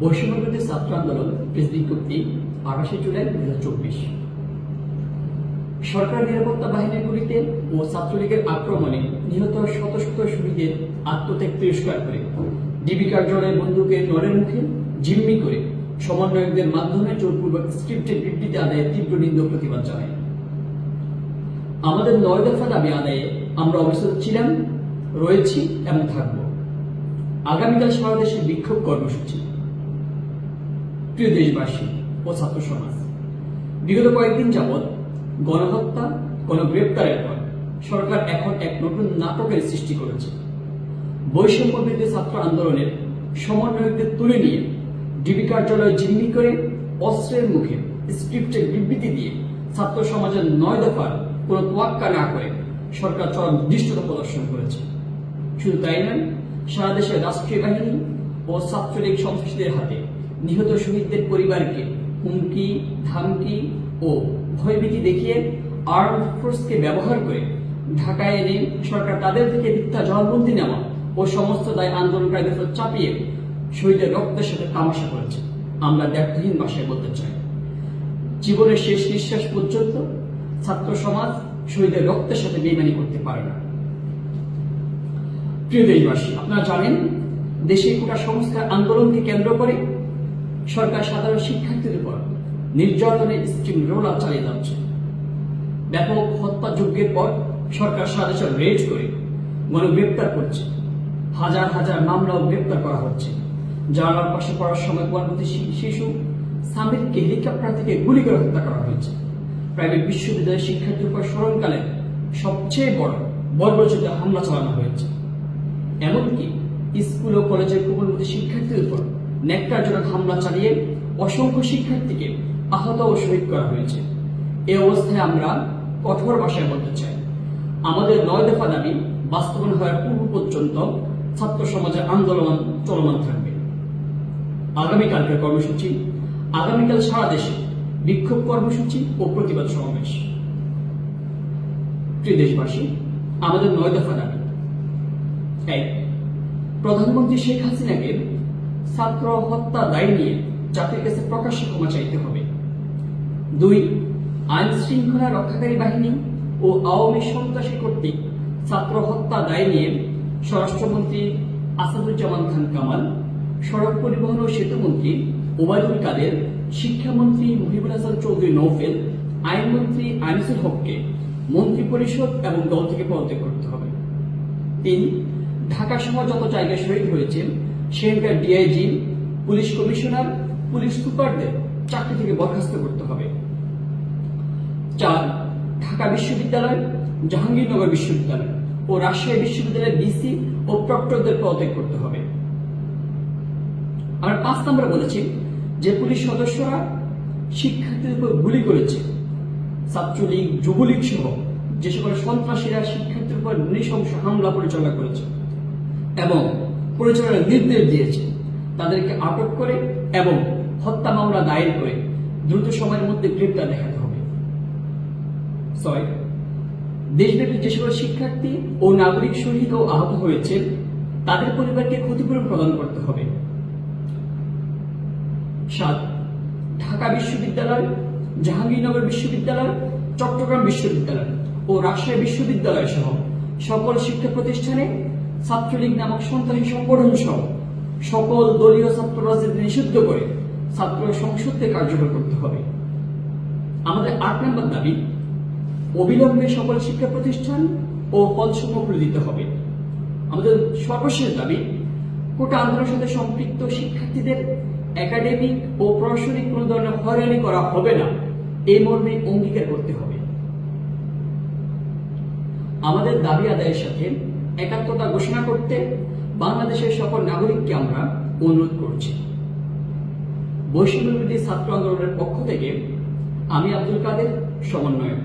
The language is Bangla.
বৈষম্যবিরোধী ছাত্র আন্দোলন প্রেস বিজ্ঞপ্তি 28 জুলাই 2024। সরকার নিরাপত্তা বাহিনীগুলিতে ও ছাত্রলীগের আক্রমণে নিহত শত শত শহীদের আত্মত্যাগ তিরস্কার করে ডিবি কার্যালয়ে বন্দুকের নলের মুখে জিম্মি করে সমন্বয়কদের মাধ্যমে জোরপূর্বক স্ক্রিপ্টের বিবৃতি আদায়ে তীব্র নিন্দা প্রতিবাদ জানায়। আমাদের 9 দফা দাবি আদায়ে আমরা অবস্থিত ছিলাম, রয়েছি এবং থাকব। আগামীকাল সারা দেশে বিক্ষোভ কর্মসূচি। প্রিয় দেশবাসী ও ছাত্র সমাজ, বিগত কয়েকদিন যাবৎ গণহত্যা, গণগ্রেপ্তারের পর সরকার এখন এক নতুন নাটকের সৃষ্টি করেছে। বৈষম্য বিরোধী ছাত্র আন্দোলনের সমন্বয়কদের তুলে নিয়ে ডিবি কার্যালয়ে জিম্মি করে অস্ত্রের মুখে স্ক্রিপ্টের বিবৃতি দিয়ে ছাত্র সমাজের 9 দফার কোনো তোয়াক্কা না করে সরকার চরম ধৃষ্টতা প্রদর্শন করেছে। শুধু তাই নয়, সারা দেশের রাষ্ট্রীয় বাহিনী ও ছাত্রলীগ সন্ত্রাসীদের হাতে নিহত শহীদদের পরিবারকে হুমকি, ধামকি ও ভয়ভীতি দেখিয়ে আর্মড ফোর্সকে ব্যবহার করে ঢাকায় এনে সরকার তাদের থেকে মিথ্যা জবানবন্দি নেওয়া ও সমস্ত দায় আন্দোলনকারীদের উপর চাপিয়ে শহীদের রক্তের সাথে তামাশা করেছে। আমরা দ্ব্যর্থহীন ভাষায় বলতে চাই, জীবনের শেষ নিঃশ্বাস পর্যন্ত ছাত্র সমাজ শহীদের রক্তের সাথে বেইমানি করতে পারে না। প্রিয় দেশবাসী, আপনারা জানেন, দেশে কোটা সংস্কার আন্দোলনকে কেন্দ্র করে সরকার সাধারণ শিক্ষার্থীদের উপর নির্যাতনের স্টিম রোলার চালিয়ে যাচ্ছে। ব্যাপক হত্যাযজ্ঞের পর সরকার সারা দেশে রেড করে গণগ্রেপ্তার করছে। হাজার হাজার মামলাও গ্রেপ্তার করা হচ্ছে। জানালার পাশে পড়ার সময় পরবর্তী শিশু সামিরকে হেলিকপ্টার থেকে গুলি করে হত্যা করা হয়েছে। প্রাইভেট বিশ্ববিদ্যালয়ের শিক্ষার্থীর উপর স্মরণকালে সবচেয়ে বড় বর্বরচিত হামলা চালানো হয়েছে। এমনকি স্কুল ও কলেজের কোমলমতি শিক্ষার্থীর উপর ন্যাক্কারজনক হামলা চালিয়ে অসংখ্য শিক্ষার্থীকে আহত ও শহীদ করা হয়েছে। এই অবস্থায় আমরা কঠোর ভাষায় বলতে চাই, আমাদের 9 দফা দাবি বাস্তবায়ন হওয়ার পূর্ব পর্যন্ত ছাত্র সমাজের আন্দোলন চলমান থাকবে। আগামীকালকের কর্মসূচি, আগামীকাল সারা দেশে বিক্ষোভ কর্মসূচি ও প্রতিবাদ সমাবেশ। প্রিয় দেশবাসী, আমাদের 9 দফা দাবি: 1. প্রধানমন্ত্রী শেখ হাসিনাকে ছাত্র হত্যা দায় নিয়ে জাতির কাছে প্রকাশ্যে ক্ষমা চাইতে হবে। 2. আইন শৃঙ্খলা রক্ষাকারী বাহিনী ও আওয়ামী সন্ত্রাসী কর্তৃক ছাত্র হত্যা দায় নিয়ে স্বরাষ্ট্রমন্ত্রী আসাদুজ্জামান খান কামাল, সড়ক পরিবহন ও সেতুমন্ত্রী ওবায়দুল কাদের, শিক্ষামন্ত্রী মুহিবুল হাসান চৌধুরী নওফেল, আইনমন্ত্রী আনিসুল হককে মন্ত্রিপরিষদ এবং দল থেকে পদত্যাগ করতে হবে। 3. ঢাকা সহ যত জায়গায় শহীদ হয়েছেন সেখানকার ডিআইজি, পুলিশ কমিশনার, পুলিশ সুপারদের চাকরি থেকে বরখাস্ত করতে হবে। 4. ঢাকা বিশ্ববিদ্যালয়, জাহাঙ্গীরনগর বিশ্ববিদ্যালয় ও রাজশাহী বিশ্ববিদ্যালয়ের ডিসি ও প্রক্টরদের পদত্যাগ করতে হবে। আর 5 নম্বরে বলেছি, যে পুলিশ সদস্যরা শিক্ষার্থীদের উপর গুলি করেছে, ছাত্রলীগ, যুবলীগ সহ যে সকল সন্ত্রাসীরা শিক্ষার্থীর উপর নৃশংস হামলা পরিচালনা করেছে এবং পরিচালনার নির্দেশ দিয়েছে, তাদেরকে আটক করে এবং হত্যা মামলা দায়ের করে দ্রুত সময়ের মধ্যে গ্রেপ্তার দেখাতে হবে। 6. দেশব্যাপী যে সকল শিক্ষার্থী ও নাগরিক শহীদ ও আহত হয়েছে তাদের পরিবারকে ক্ষতিপূরণ প্রদান করতে হবে। 7. ঢাকা বিশ্ববিদ্যালয়, জাহাঙ্গীরনগর বিশ্ববিদ্যালয়, চট্টগ্রাম বিশ্ববিদ্যালয় ও রাজশাহী বিশ্ববিদ্যালয় সহ সকল শিক্ষা প্রতিষ্ঠানে ছাত্রলীগ নামক সন্ত্রাসী সংগঠন সহ সকল দলীয় ছাত্র রাজনীতি নিষিদ্ধ করে ছাত্র সংসদকে কার্যকর করতে হবে। আমাদের 8 নম্বর দাবি, অবিলম্বে সকল শিক্ষা প্রতিষ্ঠান ও হলসমূহ খুলে দিতে হবে। আমাদের সর্বশেষ দাবি, কোটা আন্দোলনের সাথে সম্পৃক্ত শিক্ষার্থীদের একাডেমিক ও প্রশাসনিক কোনো ধরনের হয়রানি করা হবে না, এই মর্মে অঙ্গীকার করতে হবে। আমাদের দাবি আদায়ের সাথে একাত্মতা ঘোষণা করতে বাংলাদেশের সকল নাগরিককে আমরা অনুরোধ করছি। বৈষম্য বিরোধী ছাত্র আন্দোলনের পক্ষ থেকে আমি আব্দুল কাদের, সমন্বয়ক।